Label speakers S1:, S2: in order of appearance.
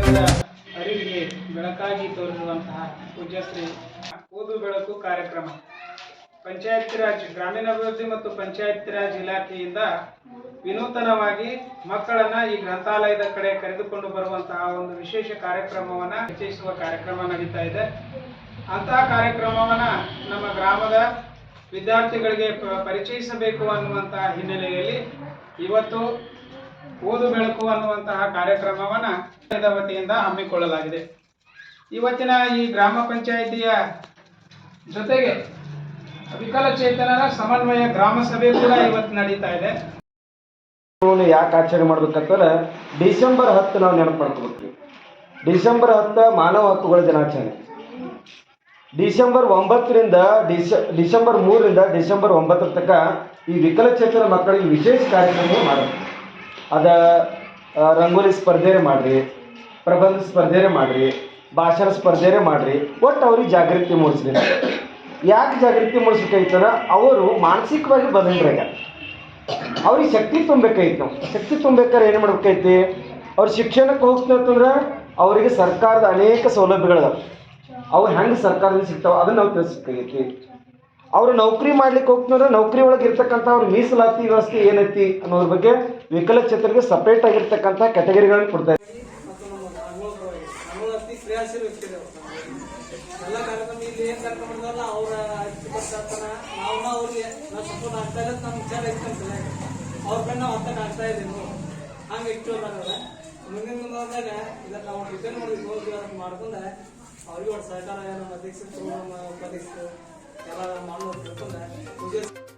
S1: ಸಮಾಜದ ಅರಿವಿಗೆ ಬೆಳಕಾಗಿ ತೋರಿರುವಂತಹ ಪೂಜ್ಯಶ್ರೀ ಓದು ಬೆಳಕು ಕಾರ್ಯಕ್ರಮ ಪಂಚಾಯತ್ ರಾಜ್ ಗ್ರಾಮೀಣಾಭಿವೃದ್ಧಿ ಮತ್ತು ಪಂಚಾಯತ್ ರಾಜ್ ಇಲಾಖೆಯಿಂದ ವಿನೂತನವಾಗಿ ಮಕ್ಕಳನ್ನ ಈ ಗ್ರಂಥಾಲಯದ ಕಡೆ ಕರೆದುಕೊಂಡು ಬರುವಂತಹ ಒಂದು ವಿಶೇಷ ಕಾರ್ಯಕ್ರಮವನ್ನ ಪರಿಚಯಿಸುವ ಕಾರ್ಯಕ್ರಮ ನಡೀತಾ ಇದೆ. ಅಂತಹ ಕಾರ್ಯಕ್ರಮವನ್ನ ನಮ್ಮ ಗ್ರಾಮದ ವಿದ್ಯಾರ್ಥಿಗಳಿಗೆ ಪರಿಚಯಿಸಬೇಕು ಅನ್ನುವಂತಹ ಹಿನ್ನೆಲೆಯಲ್ಲಿ ಇವತ್ತು ಓದು ಬೆಳಕು ಅನ್ನುವಂತಹ ಕಾರ್ಯಕ್ರಮವನ್ನ ವತಿಯಿಂದ ಹಮ್ಮಿಕೊಳ್ಳಲಾಗಿದೆ. ಇವತ್ತಿನ ಈ ಗ್ರಾಮ ಪಂಚಾಯಿತಿಯ ಜೊತೆಗೆ ವಿಕಲಚೇತನರ ಸಮನ್ವಯ ಗ್ರಾಮ ಸಭೆ ಕೂಡ ಇವತ್ತು ನಡೀತಾ ಇದೆ.
S2: ಯಾಕೆ ಆಚರಣೆ ಮಾಡ್ಬೇಕಂತಂದ್ರೆ ಡಿಸೆಂಬರ್ 10 ನಾವು ನೆನಪು ಮಾಡ್ಕೋಬೇಕು. ಡಿಸೆಂಬರ್ 10 ಮಾನವ ಹಕ್ಕುಗಳ ದಿನಾಚರಣೆ. ಡಿಸೆಂಬರ್ 9ರಿಂದ ಡಿಸೆಂಬರ್ 3ರಿಂದ ಡಿಸೆಂಬರ್ 9 ತನಕ ಈ ವಿಕಲಚೇತನ ಮಕ್ಕಳಿಗೆ ವಿಶೇಷ ಕಾರ್ಯಕ್ರಮ ಮಾಡೋದು. ಅದ ರಂಗೋಲಿ ಸ್ಪರ್ಧೆರೇ ಮಾಡಿರಿ, ಪ್ರಬಂಧ ಸ್ಪರ್ಧೆರೇ ಮಾಡಿರಿ, ಭಾಷಣ ಸ್ಪರ್ಧೆರೇ ಮಾಡಿರಿ, ಒಟ್ಟು ಅವ್ರಿಗೆ ಜಾಗೃತಿ ಮೂಡಿಸ್ರಿ. ಯಾಕೆ ಜಾಗೃತಿ ಮೂಡಿಸ್ಬೇಕಾಯ್ತಂದ್ರೆ ಅವರು ಮಾನಸಿಕವಾಗಿ ಬದಲಾಗ ಅವ್ರಿಗೆ ಶಕ್ತಿ ತುಂಬಬೇಕಾಯ್ತು. ನಾವು ಶಕ್ತಿ ತುಂಬಬೇಕಾದ್ರೆ ಏನು ಮಾಡ್ಬೇಕೈತಿ, ಅವ್ರು ಶಿಕ್ಷಣಕ್ಕೆ ಹೋಗ್ತಂದ್ರೆ ಅವರಿಗೆ ಸರ್ಕಾರದ ಅನೇಕ ಸೌಲಭ್ಯಗಳಿದಾವೆ. ಅವ್ರು ಹೆಂಗೆ ಸರ್ಕಾರದಿಂದ ಸಿಗ್ತಾವೆ ಅದನ್ನು ನಾವು ತಿಳಿಸ್ಬೇಕಾಗೈತಿ. ಅವರು ನೌಕರಿ ಮಾಡ್ಲಿಕ್ಕೆ ಹೋಗ್ತಂದ್ರೆ ನೌಕರಿ ಒಳಗೆ ಇರ್ತಕ್ಕಂಥ ಅವ್ರ ಮೀಸಲಾತಿ ವ್ಯವಸ್ಥೆ ಏನೈತಿ ಅನ್ನೋದ್ರ ಬಗ್ಗೆ ವಿಕಲಚೇತನರಿಗೆ ಸಪ್ರೇಟ್ ಆಗಿರ್ತಕ್ಕಂಥ ಕ್ಯಾಟಗರಿಗಳನ್ನು ಕೊಡ್ತಾ ಇದ್ದಾರೆ.
S3: ಎಲ್ಲ ಕಾರ್ಯಕ್ರಮ ಇಲ್ಲಿ ಏನು ಕಾರ್ಯಕ್ರಮ ಮಾಡಿದಾರಲ್ಲ ಅವ್ರ ನಾವು ಅವ್ರಿಗೆ ನಾವು ಸಪೋರ್ಟ್ ಆಗ್ತಾ ಇಲ್ಲ, ನಮ್ಮ ವಿಚಾರ ಇರ್ತಂತಿಲ್ಲ ಅವ್ರ ಕಡೆ ನಾವು ಹತ್ತಕ್ಕೆ ಆಗ್ತಾ ಇದ್ದೀವಿ. ಹಂಗೆ ಇಟ್ಟು ಮುಂದಿನ ಮುಂದಾಗ ಇದಕ್ಕೆ ನಾವು ಡಿಪೆಂಡ್ ಮಾಡಿ ಮಾಡ್ಕೊಂಡೆ ಅವ್ರಿಗೆ ಒಂದು ಸಹಕಾರ ನಮ್ಮ ಅಧ್ಯಕ್ಷರು ನಮ್ಮ ಉಪಾಧ್ಯಕ್ಷರು ಎಲ್ಲ ಮಾಡೋದು ತಿಳ್ಕೊಂಡೆ